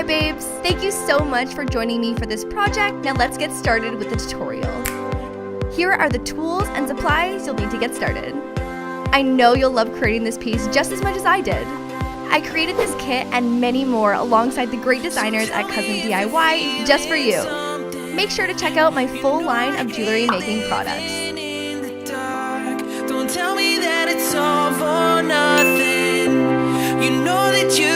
DIY babes! Thank you so much for joining me for this project. Now let's get started with the tutorial. Here are the tools and supplies you'll need to get started. I know you'll love creating this piece just as much as I did. I created this kit and many more alongside the great designers at Cousin DIY just for you. Make sure to check out my full line of jewelry making products. Don't tell me that it's all for nothing. You know that you